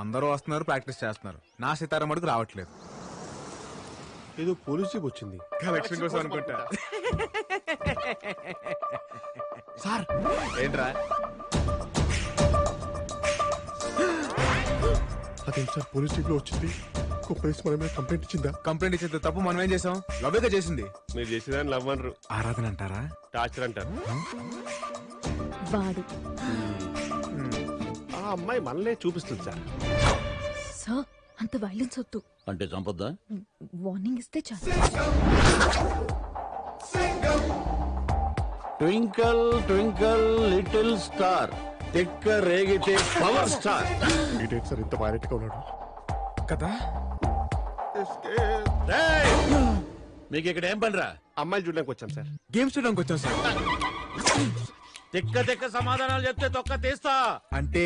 అందరూ వస్తున్నారు, ప్రాక్టీస్ చేస్తున్నారు. నా సితారా మటుకు రావట్లేదు. ఏదో పోలీస్ జీప్ వచ్చింది. కలెక్షన్ కోసం అనుకుంటా. సార్ ఏంట్రా? అదేం సార్ పోలీస్ జీప్ లో వచ్చింది? పోలీస్ మన మీద కంప్లైంట్ ఇచ్చిందా? కంప్లైంట్ ఇచ్చేది తప్పు మనం ఏం చేసాం? లవ్వేగా చేసింది. మీరు చేసేదాన్ని లవ్ అనరు, ఆరాధన అంటారా? టార్చర్ అంటారు. వాడు ఆ అమ్మాయి మనలే చూపిస్తుంది సార్. సార్ అంత వైలెన్స్ వద్దు. అంటే చంపొద్దా? వార్నింగ్ ఇస్తే చాలు. ట్వింకల్ ట్వింకల్ లిటిల్ స్టార్, తిక్క రేగితే పవర్ స్టార్. ఏంటి సార్ ఇంత వైలెంట్ గా ఉన్నాడు కదా? మీకు ఇక్కడ ఏం పనిరా? అమ్మాయిలు చూడడానికి వచ్చాం సార్. గేమ్స్ చూడడానికి వచ్చాం సార్. తిక్క తిక్క సమాధానాలు చెప్తే తొక్క తీస్తా. అంటే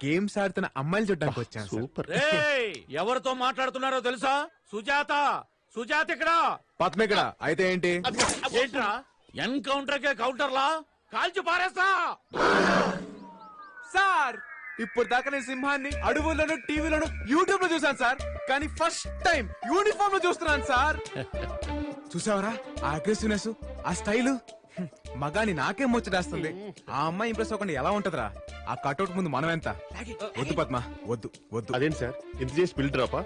గేమ్స్ ఆడుతున్న అమ్మాయిలు చూడడానికి వచ్చాం సార్. సూపర్. ఎవరితో మాట్లాడుతున్నారో తెలుసా? సుజాత, సుజాత ఇక్కడ. పద్మ ఇక్కడ. అయితే ఏంటి? ఏంట్రా ఎన్కౌంటర్ కే కౌంటర్లా కాల్చి పారేస్తా. సార్ ఇప్పుడు దాకా నేను సింహాన్ని అడవుల్లోను, టీవీలోను, యూట్యూబ్ లో చూసాను సార్. కానీ ఫస్ట్ టైం యూనిఫామ్ లో చూస్తున్నాను సార్. చూసావరా ఆ అగ్రెసివ్నెస్, ఆ స్టైల్? మగాని నాకేం ముచ్చటేస్తుంది. ఆ అమ్మాయి ఇంప్రెస్ అవ్వకుండా ఎలా ఉంటదిరా? ఆ కట్అవుట్ ముందు మనం ఎంత? వద్దు పద్మ, వద్దు వద్దు. అదేంటి సార్ ఇంత చేసి బిల్ డ్రాపా?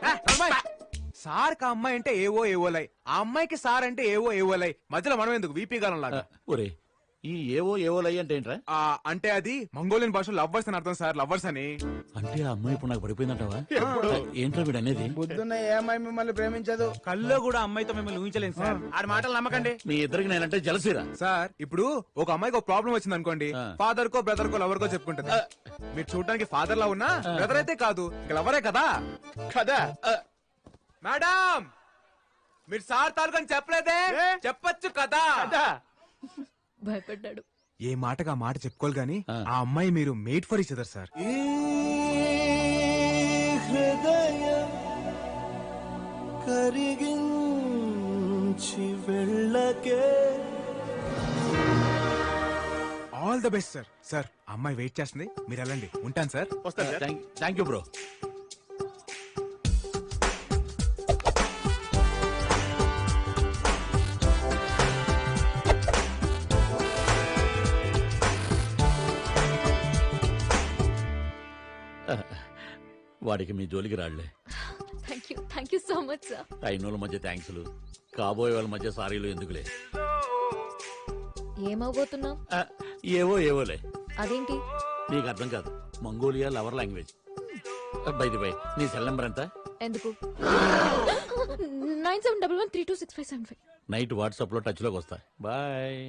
సార్ కా అమ్మాయి అంటే ఏవో ఏవోలై, ఆ అమ్మాయికి సార్ అంటే ఏవో ఏవోలై. మధ్యలో మనం ఎందుకు వీపీ గాలం లాగా? ఒరే ఈ ఏవో ఏవోలై అంటే ఏంట్రా? అంటే అది మంగోలియన్ భాషలో లవ్వర్స్ అని అర్థం సార్. లవ్వర్స్ అని. అంటే ఆ అమ్మాయి ఇప్పుడు నాకు పడిపోయిందంటావా? ఏంట్రా వీడు అనేది? పొద్దున్న ఏ అమ్మాయి మిమ్మల్ని ప్రేమించదు. కల్లో కూడా అమ్మాయితో మిమ్మల్ని ఊహించలేదు సార్. ఆడి మాటలు నమ్మకండి. మీ ఇద్దరికి నేనంటే జలసిరా. సార్ ఇప్పుడు ఒక అమ్మాయికి ఒక ప్రాబ్లం వచ్చింది అనుకోండి, ఫాదర్ కో బ్రదర్ కో లవర్ కో చెప్పుకుంటుంది. మీరు చూడడానికి ఫాదర్ లా ఉన్నా బ్రదర్ అయితే కాదు, లవరే కదా. కదా మేడం మీరు సార్ తాలూకని చెప్పలేదే? చెప్పొచ్చు కదా. భయపడ్డాడు. ఏ మాటగా మాట చెప్పుకోవాలి గాని ఆ అమ్మాయి మీరు made for each other sir. All the best sir. Sir అమ్మాయి వెయిట్ చేస్తుంది, మీరు వెళ్ళండి. ఉంటాను సార్. వస్తాను సార్. Thank you bro. వాడికి మీ జోలికి రాళ్లే. Thank you so much sir. అయినోళ్ళ మధ్య థ్యాంక్స్లు, కాబోయే వాళ్ళ మధ్య సారీలు ఎందుకులే. ఏమవబోతున్నావు? ఏవో ఏవోలే. అదేంటి? నీకు అర్థం కాదు. Mongolia lover language. బై నీ సెల్ నెంబర్ ఎంత? ఎందుకు? 9711326575. నైట్ వాట్సాప్ లో టచ్ లోకి వస్తా. బాయ్.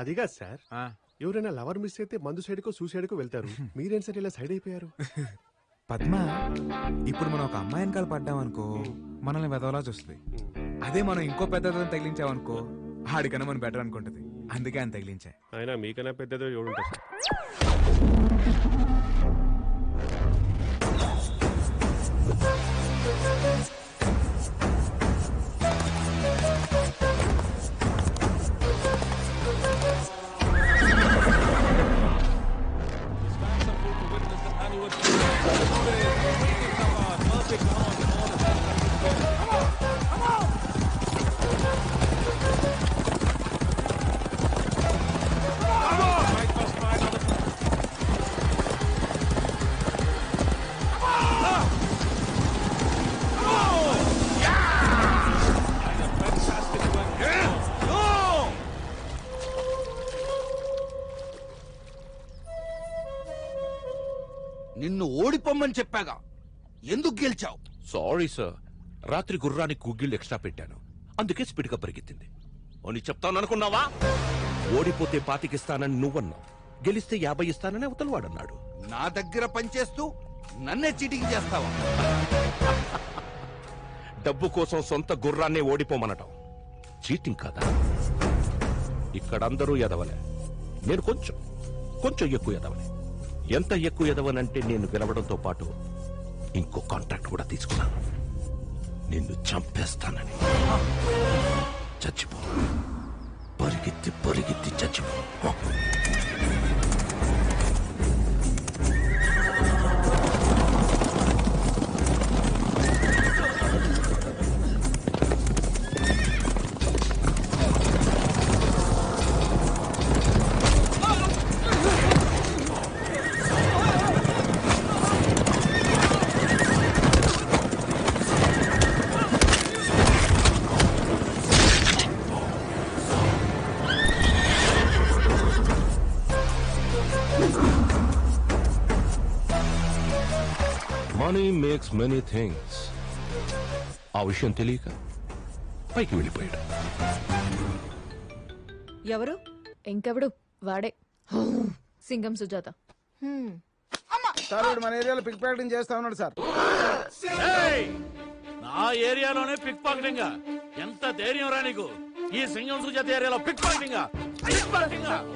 అదిగా సార్, ఎవరైనా లవర్ మిస్ అయితే మందు సైడ్ కో సూసైడ్ కో వెళ్తారు. మీరేం సార్ ఇలా సైడ్ అయిపోయారు? పద్మ ఇప్పుడు మనం ఒక అమ్మాయి వెనకాల పడ్డామనుకో మనల్ని వెదవలా చూస్తుంది. అదే మనం ఇంకో పెద్దదని తగిలించామనుకో ఆడికన్నా మనం బెటర్ అనుకుంటది. అందుకే అని తగిలించా. అయినా మీకన్నా పెద్దదో ఎవడుంటా సార్. నిన్ను ఓడిపోమ్మని చెప్పాగా, ఎందుకు గెలిచావు? సారీ సార్, రాత్రి గుర్రానికి గుగ్గిళ్ళు ఎక్స్ట్రా పెట్టాను, అందుకే స్పీడ్ గా పరిగెత్తింది అని చెప్తాననుకున్నావా? ఓడిపోతే 25 ఇస్తానని నువ్వన్నావు, గెలిస్తే 50 ఇస్తానని అవతలవాడన్నాడు. నా దగ్గర పనిచేస్తూ నన్నే చీటింగ్ చేస్తావా? డబ్బు కోసం సొంత గుర్రాన్నే ఓడిపోమనటం చీటింగ్ కదా. ఇక్కడందరూ ఎదవలే, నేను కొంచెం ఎక్కువ ఎదవలే. ఎంత ఎక్కువ ఎదవనంటే నేను గెలవడంతో పాటు ఇంకో కాంట్రాక్ట్ కూడా తీసుకున్నాను. నిన్ను చంపేస్తానని. చచ్చిపో, పరిగెత్తి చచ్చిపో. Money makes many things. ఆ విషయం తెలియక పైకి వెళ్ళిపోయాడు. ఎవరు? ఇంకెవడు? వాడే సింగం సుజాత. సార్ వీడు మన ఏరియాలో పిక్ ప్యాకెటింగ్ చేస్తా ఉన్నాడు సార్. నా ఏరియాలోనే పిక్ పాకెటింగ్. ఎంత ధైర్యం రా నీకు? ఈ సింగం సుజాత ఏరియాలో పిక్ పాకెటింగ్.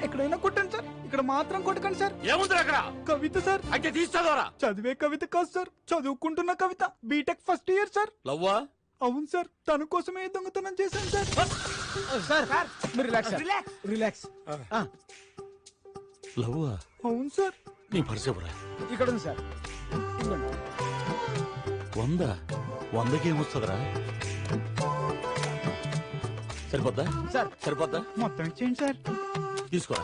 ఎక్కడైనా కొట్టండి సార్, ఇక్కడ మాత్రం కొట్టకండి సార్. ఏముంది అక్కడ? కవిత సార్. అయితే తీస్తాదోరా. చదివే కవిత కాదు సార్, చదువుకుంటున్న Kavitha. BTech first year sir. లవ్వా? అవును సార్, తన కోసమే దొంగతనం చేశాను సార్. సార్ మీరు రిలాక్స్ రిలాక్స్. లవ్వా? అవును సార్. నీ పరిచయరా? ఇక్కడ ఉంది సార్. ఇదిగోండి. 100కి ఏమొస్తుందిరా? సరిపోద్దా సార్ సరిపోద్దా? మొత్తం ఇచ్చేయండి సార్. తీసుకోరా,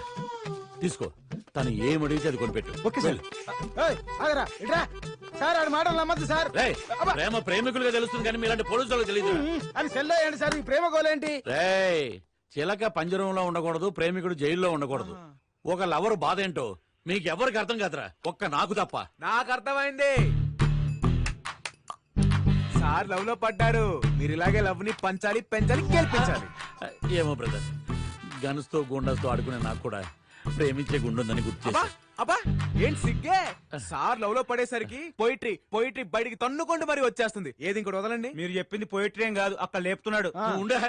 తీసుకో. తను ఏమడిగితే అది కొనిపెట్టు. Okay sir. ఏయ్, ఆగరా ఇట్రా. సార్ ఆడి మాటలు నమ్మద్దు సార్. రేయ్, ప్రేమ ప్రేమికులుగా తెలుస్తుంది కానీ మీలాంటి పోలీసులకు తెలియదు. అని సెల్లో ఏంటి సార్ ఈ ప్రేమ గోలేంటి? రేయ్, చిలక పంజరంలో ఉండకూడదు, ప్రేమికుడు జైల్లో ఉండకూడదు. ఒక లవర్ బాధ ఏంటో మీకెవరికి అర్థం కాదురా, ఒక్క నాకు తప్ప. నాకు అర్థమైంది. సార్ లవ్ లో పడ్డారు. మీరు ఇలాగే లవ్ ని పంచాలి, పెంచాలి, గెలిపించాలి. ఏమో బ్రదర్, గన్స్ తో గుండాస్ తో ఆడుకునే నాకు కూడా ప్రేమించే గుండుందని గుర్తు అబ్బా చేశా. అబ్బా ఏంటి సిగ్గే? సార్ లవ్ లో పడేసరికి పోయిట్రీ బయటికి తన్నుకుంటూ మరి వచ్చేస్తుంది. ఏది ఇంకోటి వదలండి. మీరు చెప్పింది పోయిటరీ ఏం కాదు, అక్కడ లేపుతున్నాడు. నువ్వు ఉండే.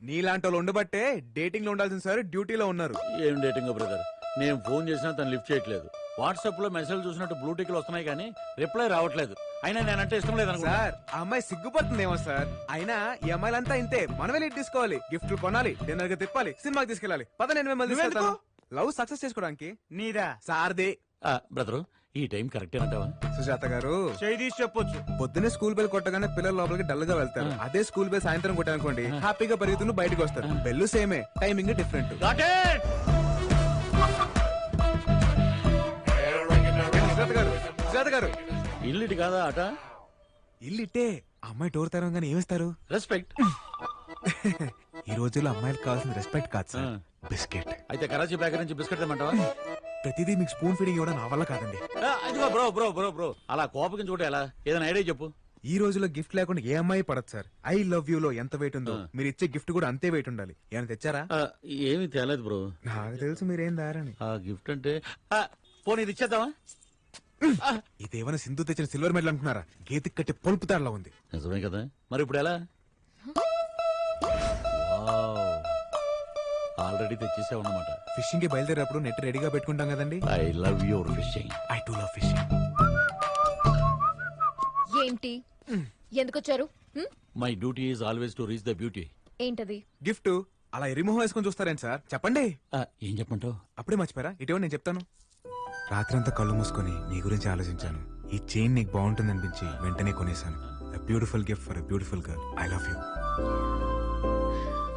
నీలాంటి వాళ్ళు ఉండబట్టే డేటింగ్ లో ఉండాల్సిన సార్ డ్యూటీలో ఉన్నారు. ఏం డేటింగ్ బ్రదర్? నేను ఫోన్ చేసినా తను లిఫ్ట్ చేయట్లేదు. వాట్సాప్ లో మెసేజ్ చూసినట్టు బ్లూటిక్లు వస్తున్నాయి కానీ రిప్లై రావట్లేదు. అయినా నేనంటే ఇష్టం లేదు అనుకో. సార్ ఆ అమ్మాయి సిగ్గుపడుతుందేమో సార్. అయినా ఈ అమ్మాయిలంతా ఇంతే. మనమే లీడ్ తీసుకోవాలి, గిఫ్ట్లు కొనాలి, డిన్నర్ గా తిప్పాలి, సినిమాకి తీసుకెళ్ళాలి. పద నేను మిమ్మల్ని తీసుకెళ్తాను. లవ్ సక్సెస్ చేసుకోవడానికి. నీదా? సార్దే. బ్రదరు, ఈ టైం కరెక్టే అంటావా? సుజాత గారు చేయి తీసి చెప్పొచ్చు. పొద్దున్నే స్కూల్ బెల్ కొట్టగానే పిల్లలు లోపలికి డల్ గా వెళ్తారు. అదే స్కూల్ బెల్ సాయంత్రం కొట్టానుకోండి, హ్యాపీగా పరిగెత్తును బయటకు వస్తారు. బెల్లు సేమే, timing different. Got it! Sujatha గారు ఇల్లు ఇటు కాదా అట? ఇల్లు ఇట్టే. అమ్మాయి డోర్ తెరవగానే ఏమిస్తారు? రెస్పెక్ట్. ఈ రోజుల్లో అమ్మాయిలకు కావాల్సిన రెస్పెక్ట్ కాదు సార్, బిస్కెట్. అయితే కరాచీ బేకరీ నుంచి బిస్కెట్ తెమ్మంటావా? ప్రతిదీ మీకు స్పూన్ ఫీడింగ్ ఇవ్వడం నా వల్ల కాదండి. ఇదిగో బ్రో బ్రో బ్రో బ్రో, అలా కోపకించుకుంటే ఎలా? ఏదైనా ఐడియా చెప్పు. ఈ రోజుల్లో గిఫ్ట్ లేకుండా ఏ అమ్మాయి పడదు సార్. ఐ లవ్ యూ లో ఎంత వెయిట్ ఉందో మీరు ఇచ్చే గిఫ్ట్ కూడా అంతే వెయిట్ ఉండాలి. ఏమైనా తెచ్చారా? ఏమీ తేలేదు బ్రో. నాకు తెలుసు మీరేం దారని. ఆ గిఫ్ట్ అంటే పోనీ ఇది ఇచ్చేద్దామా? ఇదేమైనా సింధు తెచ్చిన సిల్వర్ మెడల్ అనుకున్నారా? గేతికి కట్టే పొలుపు తారలా ఉంది. నిజమే కదా, మరి ఇప్పుడు ఎలా? ఆల్రెడీ తెచ్చేసావు అన్నమాట. ఫిషింగ్ కి బయలుదేరేటప్పుడు నెట్ రెడీగా పెట్టుకుంటాం కదండి. I love your fishing. I to love fishing. ఏంటి? ఎందుకు వచ్చారు? My duty is always to reach the beauty. ఏంటది? గిఫ్ట్ అలా రిమూవ్ వేసుకొని చూస్తారేంటి సార్? చెప్పండి. ఏం చెప్పంటావు? అప్పుడే మర్చిపోయారా? ఇటీవల నేను చెప్తాను. రాత్రంతా కళ్ళు మూసుకొని నీ గురించి ఆలోచించాను. ఈ చైన్ నీకు బాగుంటుంది అనిపించి వెంటనే కొనేశాను. Beautiful gift for beautiful girl. I love you.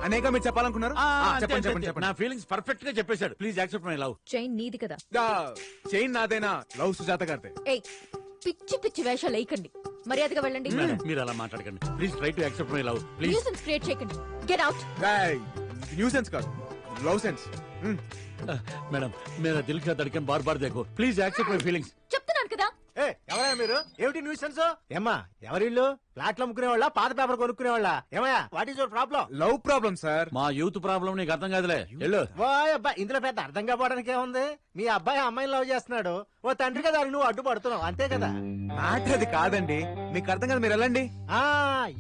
అనేక మీరు చెప్పాలనుకున్నారు? చెప్పండి చెప్పండి చెప్పండి. నా ఫీలింగ్స్ పర్ఫెక్ట్ గా చెప్పేశాడు. Please accept my love. Chain నీది కదా? చైన్ నాదేనా? లవ్ సుజాత గారిదే. ఏయ్, పిచ్చి పిచ్చి వేషాలు వేయకండి, మర్యాదగా వెళ్ళండి. మేడం, మీరు అలా మాట్లాడకండి. Please try to accept my love please. Nuisance create చేయకండి. Get out. న్యూ సెన్స్ కాదు, లవ్ సెన్స్. మేడం, మేరా దిల్ కా ధడ్కన్ బార్ బార్ దేఖో. Please accept my feelings. చెప్తున్నాను కదా. ఎవరయ్యా మీరు? ఏమిటి న్యూసెన్స్? ఏమ్మా ఎవరిల్లు? ఫ్లాట్లు అమ్ముకునే వాళ్ళ, పాత పేపర్ కొనుక్కునే వాళ్ళ? ఏమయ్యా, what is your problem? Love problem sir. మా యూత్ ప్రాబ్లం నీకు అర్థం కాదులే. వెళ్ళు. ఓయ్ అబ్బాయి, ఇందులో పెద్ద అర్థం కావడానికి ఏముంది? మీ అబ్బాయి అమ్మాయిని లవ్ చేస్తున్నాడు, ఓ తండ్రి కదా నువ్వు అడ్డుపడుతున్నావు, అంతే కదా? మ్యాటర్ అది కాదండి, మీకు అర్థం కాదు, మీరు వెళ్ళండి. ఆ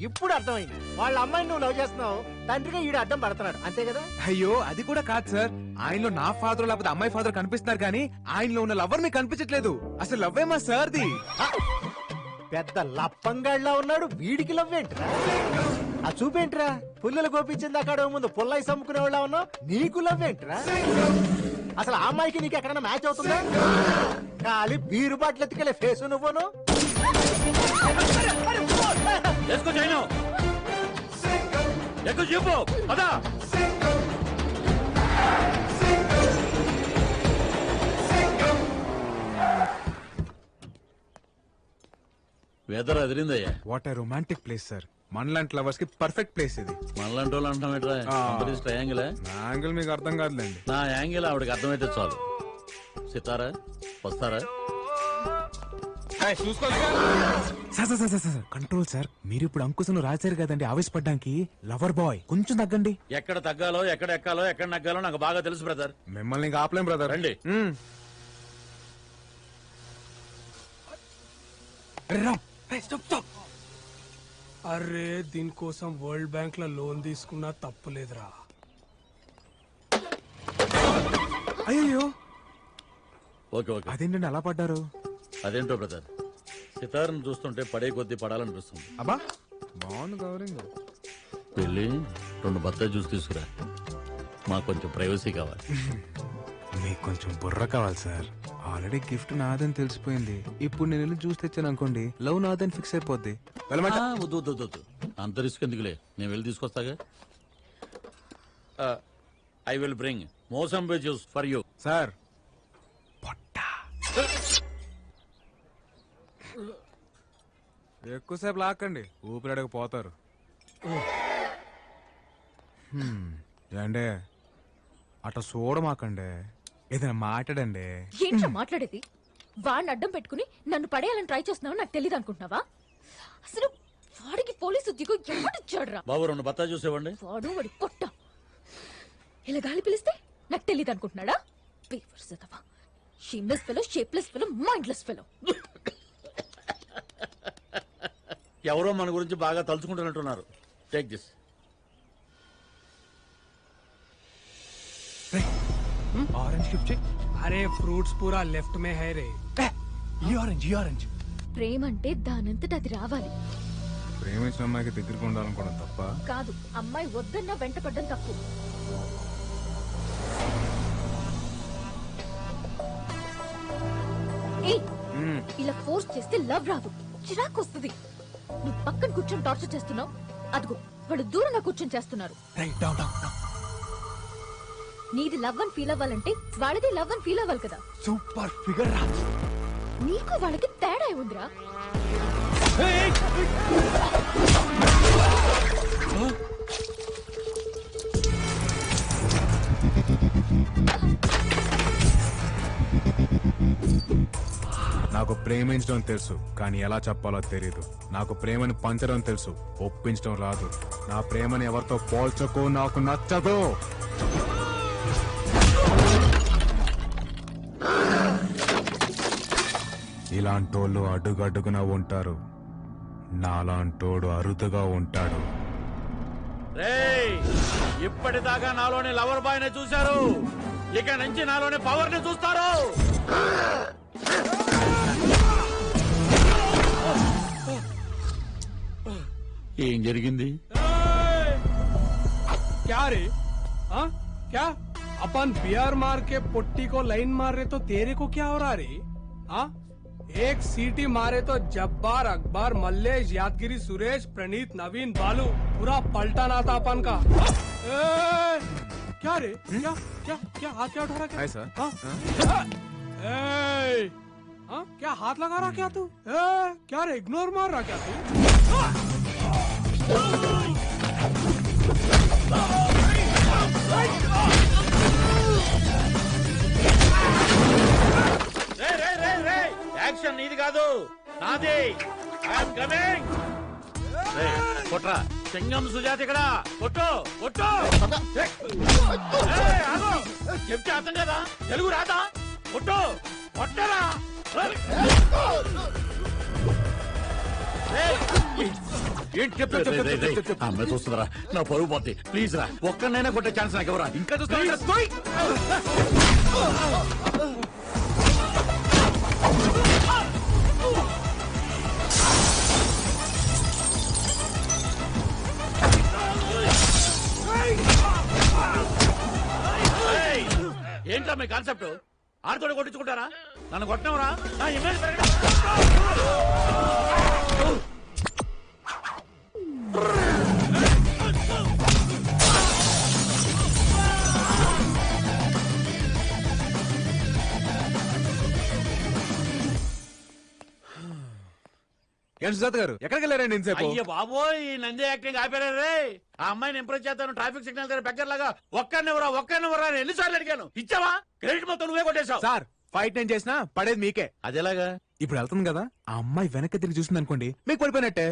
ఇప్పుడు అర్థమైంది. వాళ్ళ అమ్మాయిని నువ్వు లవ్ చేస్తున్నావు, తండ్రిగా ఈడు అడ్డం పడుతున్నాడు, అంతే కదా? అయ్యో అది కూడా కాదు సార్. ఆయనలో నా ఫాదర్ లేకపోతే అమ్మాయి ఫాదర్ కనిపిస్తున్నారు కానీ ఆయనలో ఉన్న లవర్ మీకు కనిపించట్లేదు. అసలు లవ్వే మా సార్ది. పెద్ద లప్పంగాడిలా ఉన్నాడు, వీడికి లవ్వేంట్రా? ఆ చూపేంట్రా? పుల్లలు గోపించింది అక్కడ ముందు పుల్లయి సమ్ముకునే వాళ్ళ ఉన్నావు, నీకు లవ్వేంట్రా? అసలు ఆ అమ్మాయికి నీకు ఎక్కడైనా మ్యాచ్ అవుతుందా? ఖాళీ బీరు బాటిల్ ఎత్తుకెళ్ళే ఫేసు నువ్వును. చెప్పు అదా. వెదర్ అదిరిందయ్యా. What a romantic place sir. మనలాంటి లవర్స్ కి పర్ఫెక్ట్ ప్లేస్ ఇది. మనలాంటి వాళ్ళు అంటున్నాం. ట్రయాంగిల్ నా యాంగిల్ మీకు అర్థం కాదులేండి. నా యాంగిల్ ఆవిడకి అర్థమైతే చాలు. సితారా వస్తారా? Sir control sir. మీరు ఇప్పుడు అంకుశను రాశారు కదండి ఆవేశపడ్డానికి. లవర్ బాయ్ కొంచెం తగ్గండి. ఎక్కడ తగ్గాలో ఎక్కడ ఎక్కాలో ఎక్కడ నగ్గాలో నాకు బాగా తెలుసు బ్రదర్. మిమ్మల్ని ఇంకా ఆపలేం బ్రదర్. రండి. అరే దీనికోసం వరల్డ్ బ్యాంక్ లో లోన్ తీసుకున్నా తప్పులేదురా. అయ్యో ఓకే ఓకే. అదేంటండి అలా పడ్డారు? అదేంటో బ్రదర్, సితార్ను చూస్తుంటే పడే కొద్దీ పడాలనిపిస్తుంది. అబ్బా బాగుంది కవరింగ్. వెళ్ళి 2 బత్తాయి జ్యూస్ తీసుకురా, మాకు కొంచెం ప్రైవసీ కావాలి. మీకు కొంచెం బుర్ర కావాలి సార్. ఆల్రెడీ గిఫ్ట్ నాదని తెలిసిపోయింది. ఇప్పుడు నేను వెళ్ళి జ్యూస్ తెచ్చాను అనుకోండి, లవ్ నాదని ఫిక్స్ అయిపోద్ది. వెళ్ళమంట? వద్దు వద్దు వద్దు, అంత రిస్క్ ఎందుకులే, నేను వెళ్ళి తీసుకొస్తాగా. I will bring mosambi juice for you. Sir ఎక్కువసేపు లాక్కండి, ఊపిరాడకపోతారు. ఏండే అట్లా చూడమాకండి, ఏదైనా మాట్లాడండి. ఏంట్రా మాట్లాడేది? వాడిని అడ్డం పెట్టుకుని నన్ను పడేయాలని ట్రై చేస్తున్నావు నాకు తెలియదు అనుకుంటున్నావా? అసలు వాడికి పోలీసు ఉద్యోగం ఎవడిచ్చాడురా? బాబు 2 బత్తాయి జ్యూస్ ఇవ్వండి. వాడి పొట్ట ఇలా గాలి పిలిస్తే నాకు తెలియదు అనుకుంటున్నాడా? Shameless fellow, shapeless fellow, mindless fellow. ఎవరో మన గురించి బాగా తలుచుకుంటున్నట్టున్నారు. Take this. ఆరెంజ్ గిఫ్ట్ చెయ్. అరే ఫ్రూట్స్ పూరా లెఫ్ట్ మే హై రే. ఈ ఆరెంజ్. ప్రేమ అంటే దానంతట అది రావాలి. ప్రేమించిన అమ్మాయికి దగ్గరికి ఉండాలనుకోవడం తప్ప కాదు, అమ్మాయి వద్దన్నా వెంట పడ్డం తప్పు. ఇలా ఫోర్స్ చేస్తే లవ్ రాదు, చిరాకు వస్తుంది. నువ్వు పక్కన కూర్చొని టార్చర్ చేస్తున్నావు. అదిగో వాళ్ళు దూరంగా కూర్చొని చేస్తున్నారు. నీది లవ్ అని ఫీల్ అవ్వాలంటే వాళ్ళది లవ్ అని ఫీల్ అవ్వాలి కదా. సూపర్ ఫిగర్ రా. నీకు వాళ్ళకి తేడా ఉందిరా. నాకు ప్రేమించడం తెలుసు, కానీ ఎలా చెప్పాలో తెలియదు. నాకు ప్రేమను పంచడం తెలుసు, ఒప్పించడం రాదు. నా ప్రేమను ఎవరితో పోల్చకు, నాకు నచ్చదు. ఇలాంటోళ్ళు అడుగడుగున ఉంటారు, నాలాంటోడు అరుదుగా ఉంటాడు. రేయ్, ఇప్పటిదాకా నాలోని లవర్ బాయ్ ని చూశారు, ఇక నుంచి నాలోని పవర్ ని చూస్తారు. ఏం జరిగింది? क्या रे? हाँ क्या? अपन बियर मार के पुट्टी को लाइन मार रहे तो तेरे को क्या हो रहा रे? हाँ एक सीटी मारे तो जब्बार, अकबर, मल्लेश, यादगिरी, सुरेश, प्रणीत, नवीन, बालू पूरा पलटाना था अपन का. क्या रे? क्या क्या क्या हाथ क्या उठा रहा क्या? Hi sir. हाँ? हाँ? क्या हाथ लगा रहा क्या तू? क्या रे इग्नोर मार रहा क्या तू? యాక్షన్ నీది కాదు, నాది. I'm coming. కొట్రా, సింగం సుజాత ఇక్కడ. కొట్టు కొట్టు. చెప్తే అర్థం కదా, తెలుగు రాదా? కొట్టు కొట్టరా. అమ్మాయి చూస్తుందిరా, నా పరుగు పోద్ది. ప్లీజ్ రా, ఒక్కనైనా కొట్టే ఛాన్స్ నాకు ఎవరా? ఇంకా చూస్తా. ఏంటా మీ కాన్సెప్ట్? ఆడతోడు కొట్టించుకుంటారా? నన్ను కొట్టనవరా? నా ఇమేజ్ పెరగడం. ఏంటి సుజాత గారు, ఎక్కడికి వెళ్ళారండి ఇంతసేపు? అయ్య బాబోయ్, ఈ నంది యాక్టింగ్ ఆపారా రే? ఆ అమ్మాయిని ఇంప్రెస్ చేస్తాను ట్రాఫిక్ సిగ్నల్ దగ్గర బెగ్గర్ లాగా ఒక్కనివరా అని ఎన్నిసార్లు అడిగాను, ఇచ్చావా? క్రెడిట్ మొత్తం నువ్వే కొట్టేశావు. సార్ ఫైట్ నేను చేసినా పడేది మీకే. అదేలాగా? ఇప్పుడు వెళ్తుంది కదా, ఆ అమ్మాయి వెనక్కి తిరిగి చూసింది అనుకోండి, మీకు పడిపోయినట్టే.